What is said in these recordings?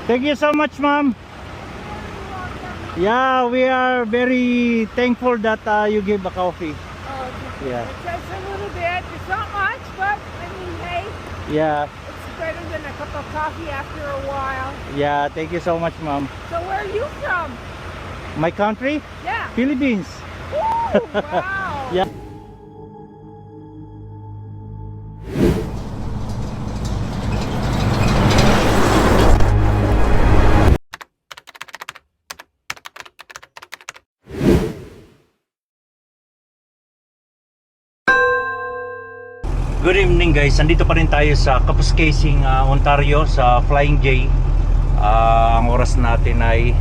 Thank you so much, ma'am. Yeah, we are very thankful that you give a coffee. Oh, Yeah. it's just a little bit. It's not much, but I mean, hey, Yeah, it's better than a cup of coffee after a while. yeah. Thank you so much, ma'am. So where are you from? My country, Yeah. Philippines. Ooh, wow. Yeah. Good evening guys, nandito pa rin tayo sa Kapuskasing, Ontario sa Flying J. Ang oras natin ay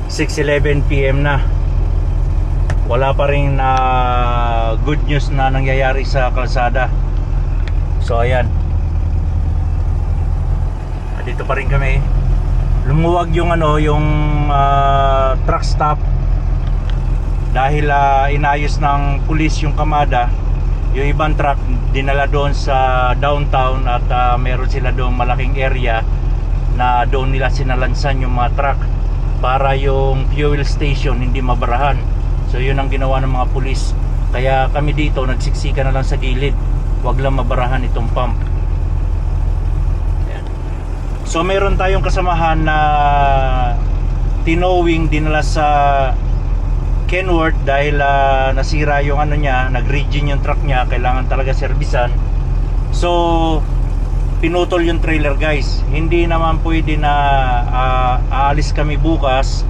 6:11 PM na. Wala pa rin good news na nangyayari sa kalsada. So ayan, dito pa rin kami. Lumuwag yung truck stop dahil inayos ng pulis yung kamada. Yung ibang truck dinala doon sa downtown at meron sila doon malaking area na doon nila sinalansan yung mga truck para yung fuel station hindi mabarahan. So yun ang ginawa ng mga pulis. Kaya kami dito nagsiksika na lang sa gilid, wag lang mabarahan itong pump. Ayan. So meron tayong kasamahan na tinowing dinala sa Kenworth dahil nasira yung niya, nag-regen yung truck niya, kailangan talaga servisan. So pinutol yung trailer guys. Hindi naman pwede na aalis kami bukas.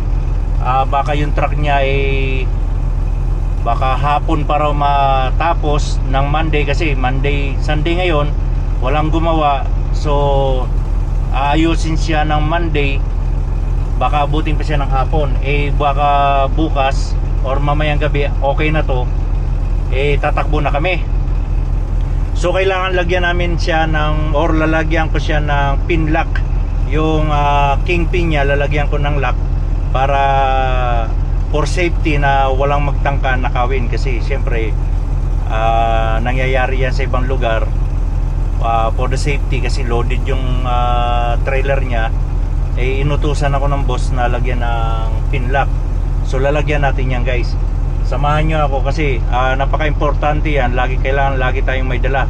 Baka yung truck niya ay baka hapon para matapos ng Monday, kasi Sunday ngayon walang gumawa. So aayusin siya ng Monday, baka abutin pa siya ng hapon. Baka bukas or mamayang gabi okay na to, tatakbo na kami. So kailangan lagyan namin siya lalagyan ko siya ng pin lock. Yung kingpin niya lalagyan ko ng lock para for safety na walang magtangka nakawin, kasi syempre nangyayari yan sa ibang lugar. For the safety, kasi loaded yung trailer niya, inutusan ako ng boss na lagyan ng pin lock. So lalagyan natin yan guys. Samahan nyo ako kasi napaka-importante yan. Kailangan lagi tayong may dala.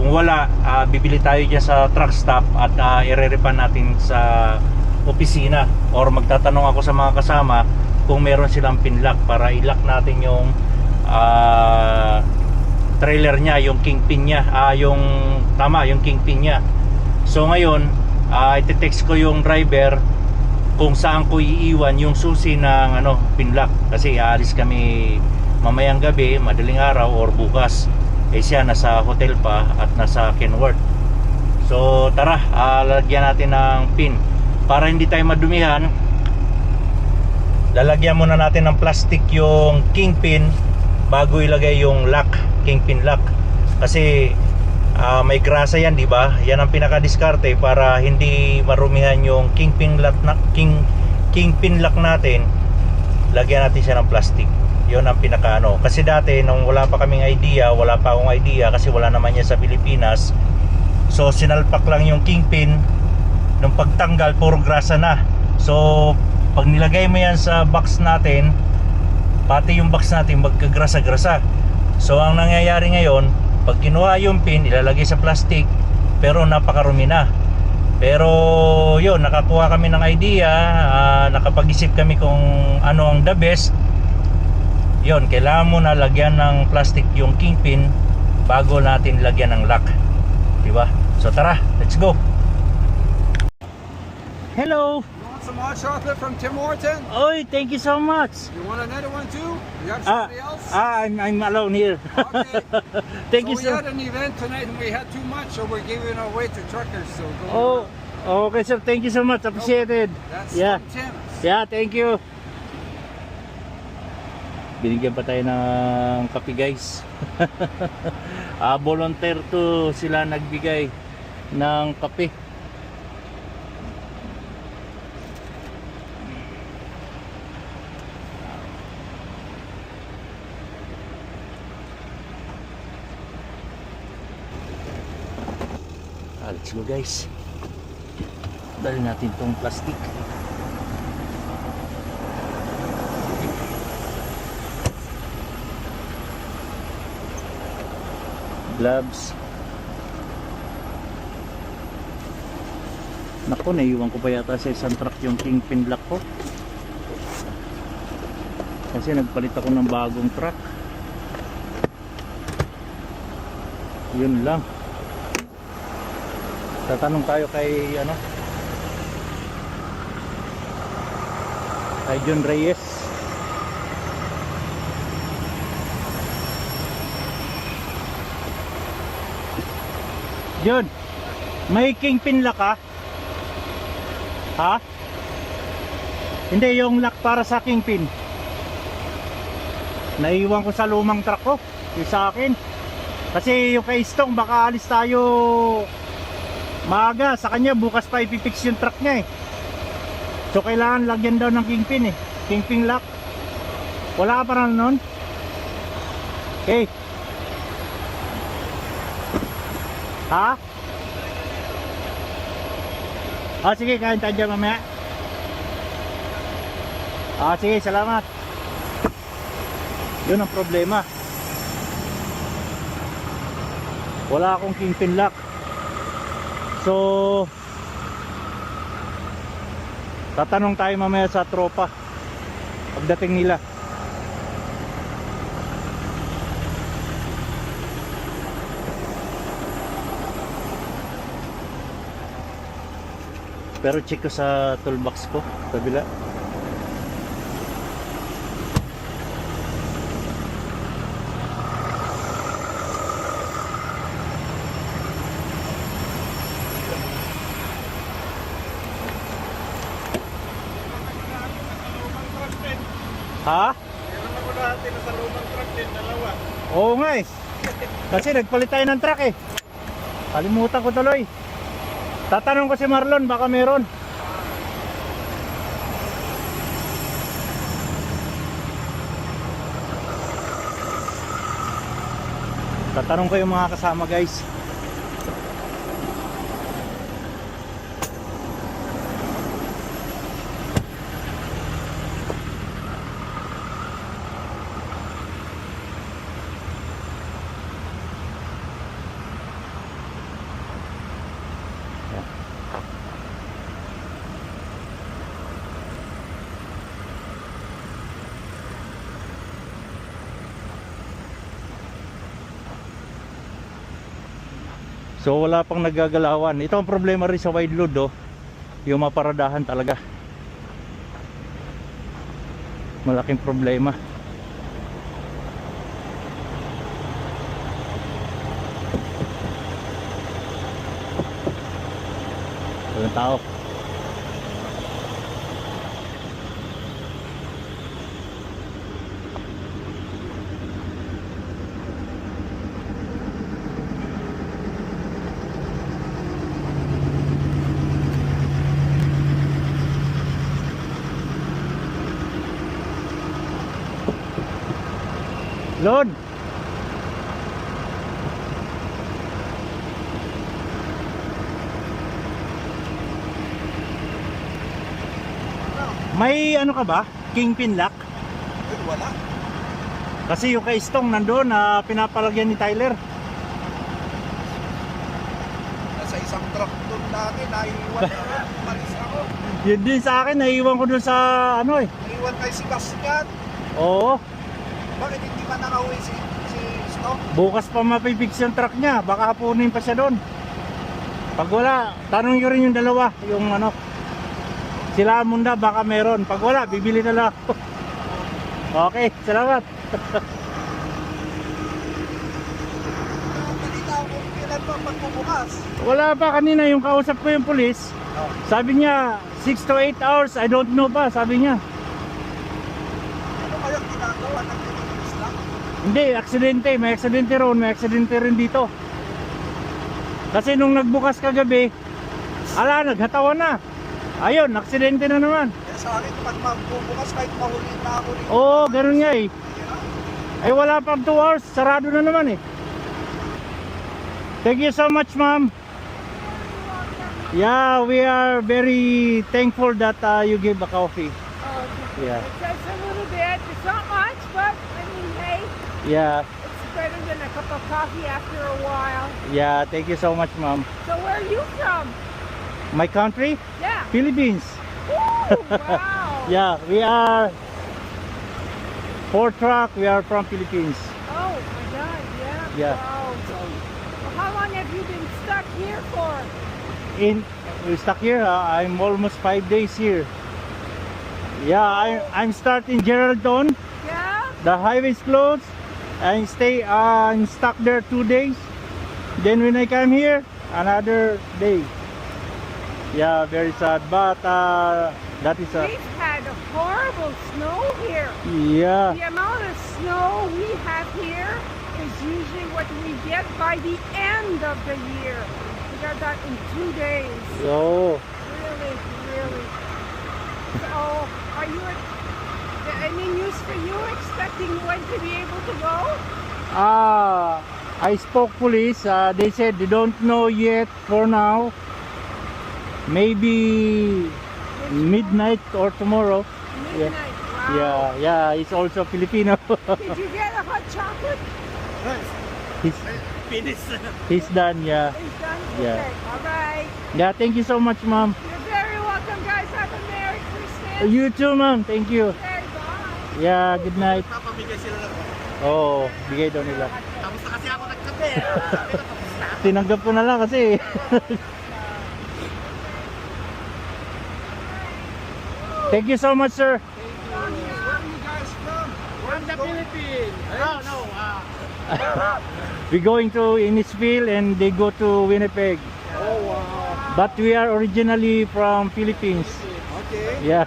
Kung wala, bibili tayo dyan sa truck stop at ireripan natin sa opisina, or magtatanong ako sa mga kasama kung meron silang pin lock para i-lock natin yung trailer niya, yung kingpin niya, yung kingpin niya. So ngayon, iti-text ko yung driver kung saan ko iiwan yung susi ng pin lock, kasi aalis kami mamayang gabi, madaling araw or bukas. Siya nasa hotel pa at nasa Kenworth. So tara, lalagyan natin ng pin para hindi tayo madumihan. Lalagyan muna natin ng plastic yung kingpin bago ilagay yung lock, kingpin lock, kasi may grasa yan, di ba? Yan ang pinaka-diskarte para hindi marumihan yung kingpin lock natin. Lagyan natin siya ng plastic. Yun ang pinaka Kasi dati nung wala pa akong idea kasi wala naman yan sa Pilipinas. So sinalpak lang yung kingpin. Nung pagtanggal, puro grasa na. So pag nilagay mo yan sa box natin, pati yung box natin magkagrasa-grasa. So ang nangyayari ngayon, pag kinuha yung pin, ilalagay sa plastic, pero napakarumi na. Pero yun, nakakuha kami ng idea, nakapag-isip kami kung ano ang the best. Yun, kailangan mo na lagyan ng plastic yung kingpin bago natin lagyan ng lock, diba? So tara, let's go. Hello. Some hot chocolate from Tim Horton. Oy, thank you so much. You want another one too? You have somebody else? I'm alone here. Okay. Thank you We so. had an event tonight and we had too much, so we're giving it away to truckers. So go. Okay sir, thank you so much. Appreciated. That's Yeah. from Tim's. Yeah, thank you. Binigyan pa tayo ng kape guys. Volunteer to sila nagbigay ng kape. Let's go guys. Dali natin tong plastic. Gloves. Naku, naiwan ko pa yata sa isang truck yung kingpin lock ko. Kasi nagpalit ako ng bagong truck. Yun lang. Tatanong tayo kay kay John Reyes. John, may kingpin lock ka? Ha? Hindi, yung lock para sa kingpin. Naiwan ko sa lumang truck ko. Yung sa akin. Kasi yung kay Stong, baka alis tayo maaga. Sa kanya, bukas pa ipipix yung truck niya eh. So kailangan lagyan daw ng kingpin eh. Kingpin lock. Wala ka pa rin nun? Okay. Ha? Sige, kain tayo dyan mamaya. Sige, salamat. Yun ang problema. Wala akong kingpin lock. So tatanong tayo mamaya sa tropa pagdating nila. Pero check ko sa toolbox ko, kabila. Ha? Meron ako dati na sa lumang truck din, dalawa. Oo nga eh. Kasi nagpalit tayo ng truck eh. Kalimutan ko tuloy. Tatanong ko si Marlon, baka meron. Tatanong ko yung mga kasama guys. So wala pang nagagalawan. Ito ang problema rin sa wide load oh. Yung maparadahan talaga. Malaking problema. Walang tao. Load. May ano ka ba? Kingpin lock? Ay, wala. Kasi yung kay Stong nandoon na pinapalagyan ni Tyler. Nasa isang truck doon dati, naiwan ako. Umalis ako. Yun din sa akin, naiwan ko doon sa ano eh. Naiwan kay si Kaskat. Oo. Bakit hindi pa nakauwi si Stone? Bukas pa mapipix yung truck niya. Baka hapunin pa siya doon. Pag wala, tanong nyo rin yung dalawa. Yung ano, sila Amunda, baka meron. Pag wala, bibili na lang ako. Okay, salamat. Balita ako kung kailan pa magbubukas. Wala pa kanina yung kausap ko yung pulis. Sabi niya 6 to 8 hours, I don't know pa, sabi niya. Ano kayang ginagawa ng Pilipinas lang? Hindi, aksidente, may aksidente ron, may aksidente rin dito. Kasi nung nagbukas kagabi, naghatawan na. Ayun, aksidente na naman. Kaya sa akin, pag magbubukas kahit mahuli na ako rin. Oo, ganun nga eh. Ay wala pang 2 hours, sarado na naman eh. Thank you so much ma'am. Yeah, we are very thankful that you gave a coffee. Yeah. It's just a little bit. It's not much, but I mean, hey, Yeah, it's better than a cup of coffee after a while. yeah, thank you so much, ma'am. So where are you from? My country? Yeah. Philippines. Woo, wow. Yeah, we are Ford truck, we are from Philippines. Oh my God. Yeah. Yeah. Wow. Well, how long have you been stuck here for? We're stuck here. I'm almost 5 days here. Yeah, I'm starting Geraldton. Yeah. The highway's closed. I'm stuck there 2 days. Then when I come here, another day. Yeah, very sad. But that is We've had horrible snow here. yeah, The amount of snow we have here is usually what we get by the end of the year. We got that in 2 days. oh, Really, really. So, are you, any news for you? Expecting when to be able to go? I spoke police. They said they don't know yet for now. Maybe midnight or tomorrow. Midnight. Wow. Yeah, it's also Filipino. Did you get a hot chocolate? he's, he's done, yeah. It's done? Yeah. Okay. All right. Yeah, thank you so much, ma'am. You're very welcome, guys. Have a Merry Christmas. You too, ma'am. Thank you. Okay, bye. Yeah, good night. Papamigay sila ng Oh, bigay daw nila. Tapos na kasi ako nagkape. Tinanggap ko na lang kasi. Thank you so much, sir. Where are you guys from? From the Philippines. Oh, no. We're going to Innisfil and they go to Winnipeg. Oh, wow. But we are originally from Philippines. Okay. Yeah.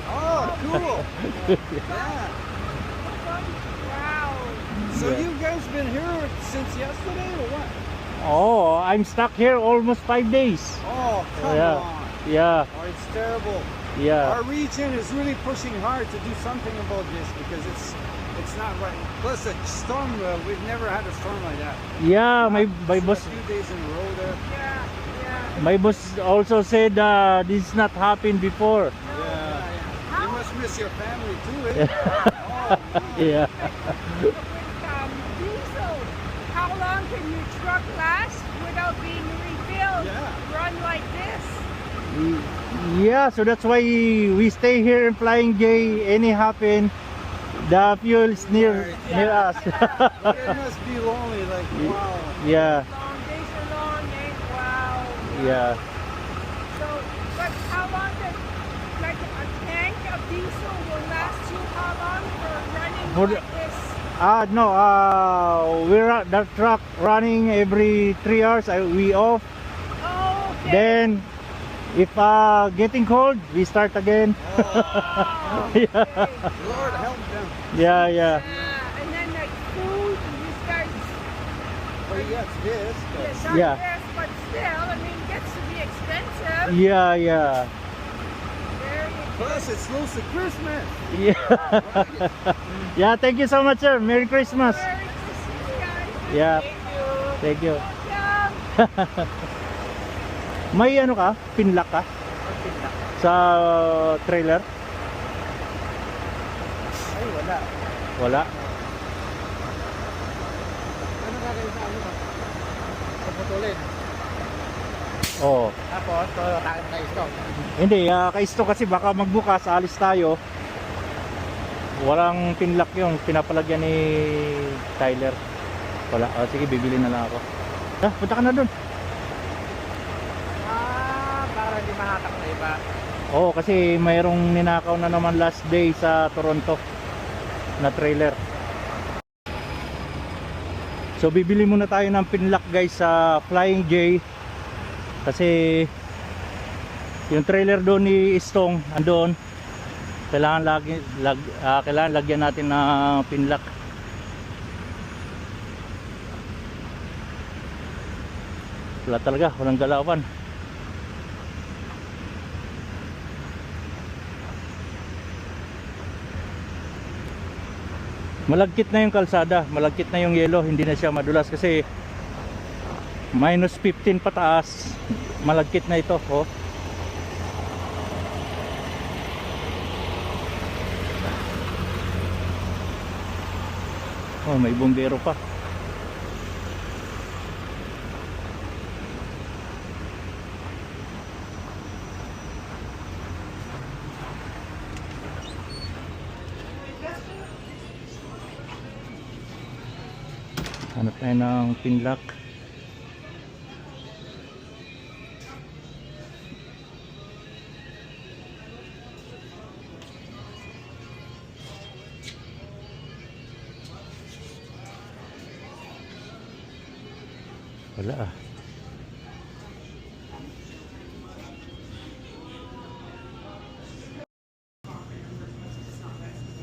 Oh, cool. Yeah. Wow. So Yeah. you guys been here since yesterday or what? Oh, I'm stuck here almost 5 days. Oh, come Yeah. on. Yeah, Oh, it's terrible. yeah. Our region is really pushing hard to do something about this because it's not right. Plus a storm, we've never had a storm like that. Yeah, my It's boss a few days in a row there. Yeah. my boss also said this not happened before. Yeah. You must miss your family too, eh? Oh, man. Yeah. With diesel, how long can your truck last without being refilled? Yeah. Run like this? Yeah, so that's why we stay here in Flying J. Any happen, the fuel is near us. It must be lonely, like, wow. Yeah, Long days are long, eh? Wow. yeah. So, but how long does, like a tank of diesel will last you how long for running For like this? No, we're at the truck running every 3 hours. We off. Oh, okay. Then, if getting cold, we start again. Oh, Yeah. okay. Lord help them. Yeah, yeah. Yeah, and then like food, you guys, Oh, yes, this. yes, not Yeah. this, but still, I mean, it gets to be expensive. Yeah, yeah. Very Plus, it's close to Christmas. Yeah. Yeah, thank you so much, sir. Merry Christmas. Merry Christmas, guys. Yeah. Thank you. Thank you. Welcome. May ano ka? Pinlock ka? Sa trailer? Ay, wala. Wala. Ano gagawin sa ano ba? Puputulin. Oo. Tapos, takot na stock. Hindi, ka-stock kasi baka magbukas, alis tayo. Walang pinlock yung pinapalagyan ni Tyler. Wala. Sige, bibili na lang ako. Punta ka na dun. Para di mahatak na iba. Oo, kasi mayroong ninakaw na naman last day sa Toronto na trailer. So bibili muna tayo ng pinlock guys sa Flying J. Kasi yung trailer doon ni Istong andoon. Kailangan lagyan natin ng pinlock. Wala talaga, walang galawan. Malagkit na yung kalsada, malagkit na yung yelo, hindi na siya madulas kasi Minus 15 pataas. Malagkit na ito, oh. Oh, may bumbero pa. Hanap tayo ng pinlock. Wala ah.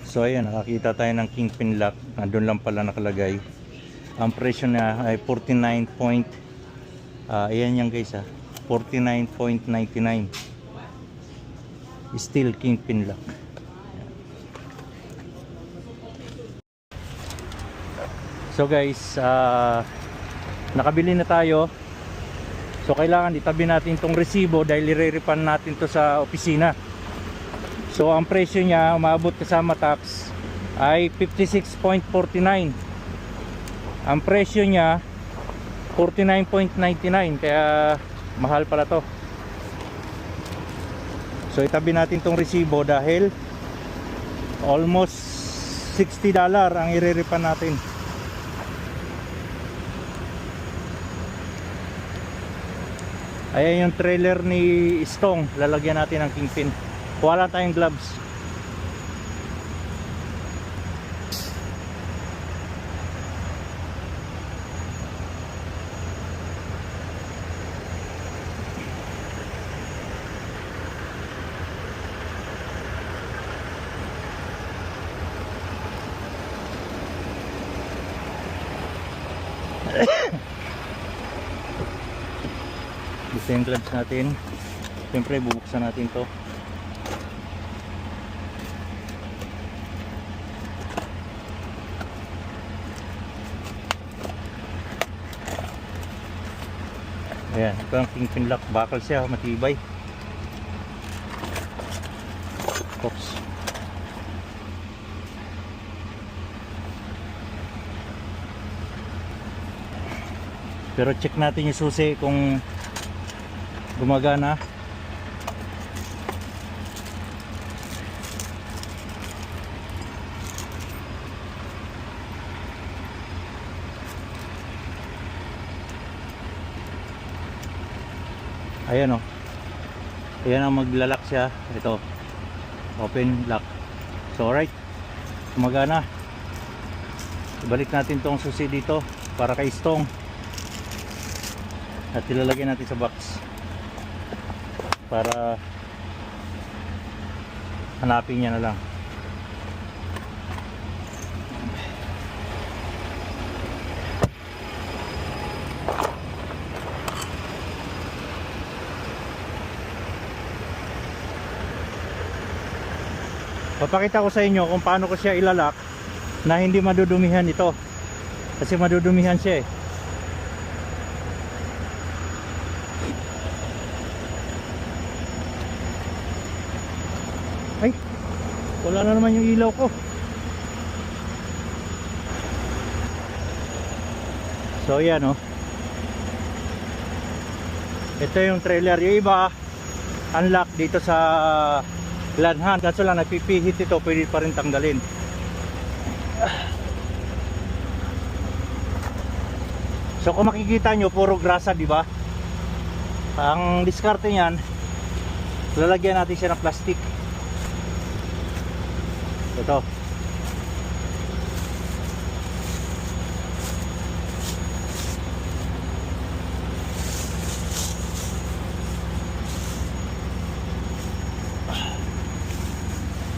So ayan, nakakita tayo ng kingpin lock. Nandun lang pala nakalagay. Ang presyo niya ay 49 point ayan yan guys, 49.99. Still kingpin lock. So guys, nakabili na tayo. So kailangan itabi natin tong resibo dahil i-refund natin to sa opisina. So ang presyo niya umabot kasama tax ay 56.49. Ang presyo niya 49.99, kaya mahal pala to. So itabi natin tong resibo dahil almost $60 ang i-refund natin. Ayan yung trailer ni Stong. Lalagyan natin ng kingpin. Wala tayong gloves. Gusto yung gloves natin. Siyempre bubuksan natin to. Ayan, ito ang kingpin lock. Bakal siya, matibay. Oops. Pero check natin yung susi kung gumagana. Ayan o. Ayan ang maglalak siya. Ito. Open lock. So alright. Gumagana. Ibalik natin tong susi dito para kay Stong. At ilalagay natin sa box para hanapin niya na lang. Papakita ko sa inyo kung paano ko siya ilalak na hindi madudumihan ito, kasi madudumihan siya eh. Ay, wala na naman yung ilaw ko. So yan oh. Ito yung trailer. Yung iba unlock dito sa lanhan. Kaso lang nagpipihit ito, pwede pa rin tanggalin. So kung makikita nyo, puro grasa, di ba? Ang diskarte niyan, lalagyan natin siya ng plastic. Ito.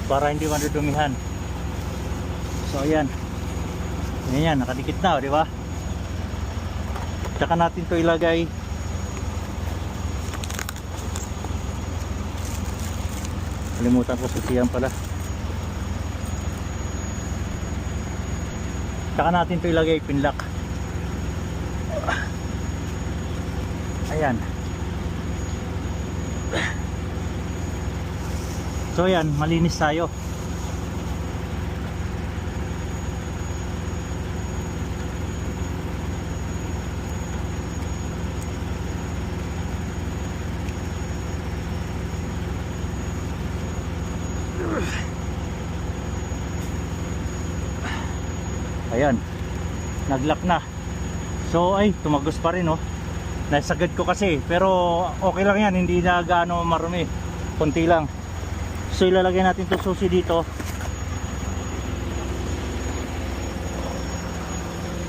Para hindi madudumihan. So ayan. Ayan, nakadikit na, di ba? Tsaka natin to ilagay. Kalimutan ko susiyan pala. Tsaka natin ito ilagay, pinlock. Ayan. So yan, malinis tayo. Ayan, naglock na. So ay, tumagos pa rin, oh. Nasagad ko kasi, pero okay lang yan, hindi na gaano marumi, konti lang. So ilalagay natin itong susi dito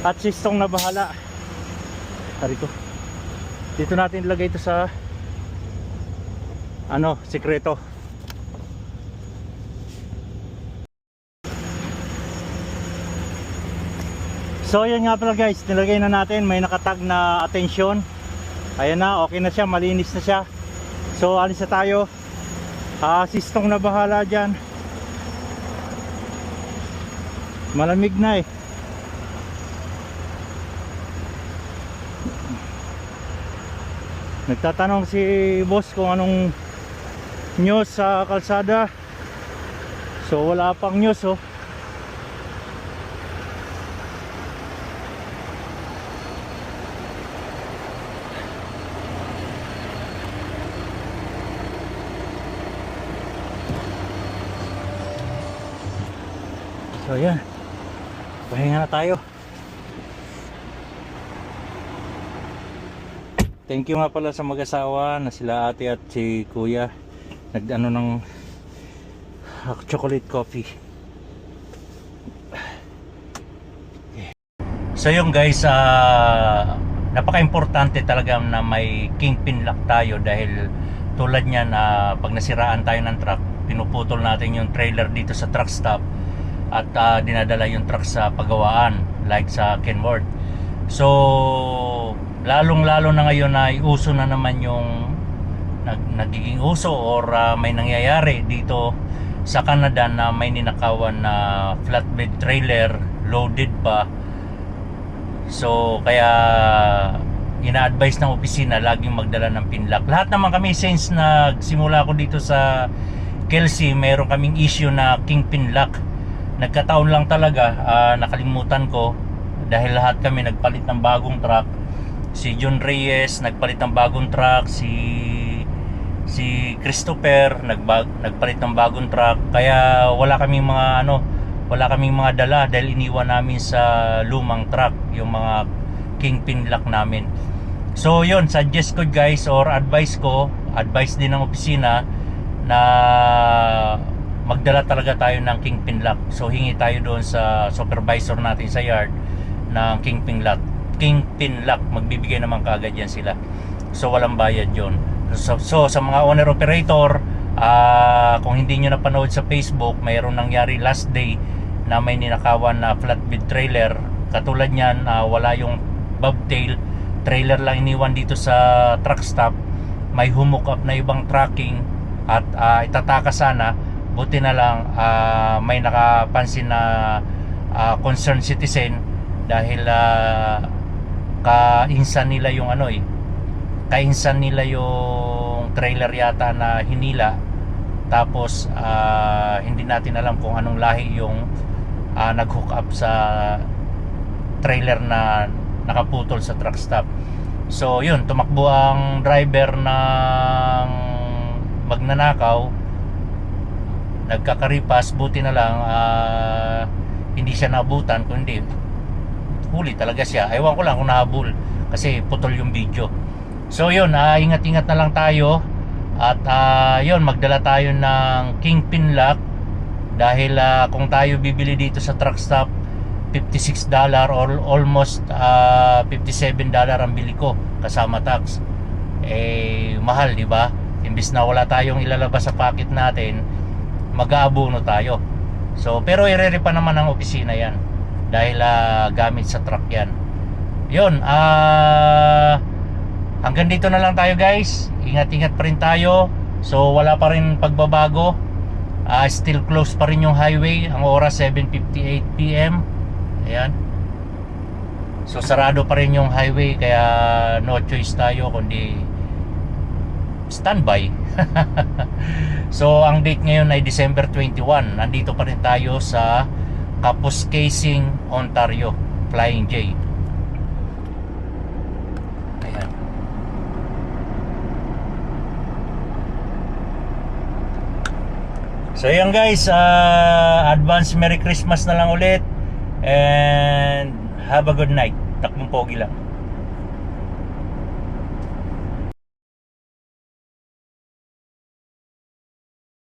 at sistong na bahala. Hari ko, dito natin ilagay ito sa ano, sikreto. So yan nga pala guys, nilagay na natin, may nakatag na attention. Ayan na, okay na siya, malinis na siya. So alis na tayo. Sistong na bahala dyan. Malamig na eh. Nagtatanong si boss kung anong news sa kalsada. So wala pang news, oh. So yan, pahinga na tayo. Thank you nga pala sa mag-asawa na sila ate at si kuya, nag-ano ng chocolate coffee. So yung guys, napaka-importante talaga na may kingpin lock tayo, dahil tulad niyan, pag nasiraan tayo ng truck, pinuputol natin yung trailer dito sa truck stop at dinadala yung truck sa pagawaan like sa Kenworth. So lalong-lalo na ngayon na uso na naman yung nagiging uso or may nangyayari dito sa Canada na may ninakawan na flatbed trailer loaded pa. So kaya ina-advise ng opisina laging magdala ng pinlock. Lahat naman kami, since nagsimula ako dito sa Kelsey, meron kaming issue na kingpin lock. Nagkataon lang talaga, nakalimutan ko dahil lahat kami nagpalit ng bagong truck. Si John Reyes nagpalit ng bagong truck, si Christopher nagpalit ng bagong truck. Kaya wala kaming mga dala dahil iniwan namin sa lumang truck yung mga kingpin lock namin. So yun, suggest ko guys, or advice din ng opisina, na magdala talaga tayo ng kingpin lock. So hingi tayo doon sa supervisor natin sa yard ng kingpin lock. Magbibigay naman kaagad yan sila. So walang bayad yon. So sa mga owner operator, kung hindi nyo napanood sa Facebook, mayroon nangyari last day na may ninakawan na flatbed trailer. Katulad niyan, wala yung bobtail, trailer lang iniwan dito sa truck stop. May hook up na ibang tracking at itataka sana. Buti na lang may nakapansin na concerned citizen, dahil kainsan nila yung trailer yata na hinila. Tapos hindi natin alam kung anong lahi yung nag-hook up sa trailer na nakaputol sa truck stop. So yun, tumakbo ang driver ng magnanakaw, nagkakaripas. Buti na lang hindi siya nabutan, kundi huli talaga siya. Ewan ko lang kung nahabol kasi putol yung video. So yun, ingat-ingat na lang tayo. At yun, magdala tayo ng kingpin lock, dahil kung tayo bibili dito sa truck stop, $56 or almost $57 ang bili ko kasama tax. Mahal, di ba? Imbis na wala tayong ilalabas sa pocket natin, mag-aabono tayo. So pero irere pa naman ng opisina yan, dahil gamit sa truck yan. Yun, hanggang dito na lang tayo guys. Ingat-ingat pa rin tayo. So wala pa rin pagbabago. Still close pa rin yung highway. Ang oras 7:58 PM. Ayan. So sarado pa rin yung highway, kaya no choice tayo kundi standby. So ang date ngayon ay December 21. Nandito pa rin tayo sa Kapuskasing, Ontario, Flying J. Ayan. So ayan guys, advance Merry Christmas na lang ulit and have a good night. Takbong pogi lang.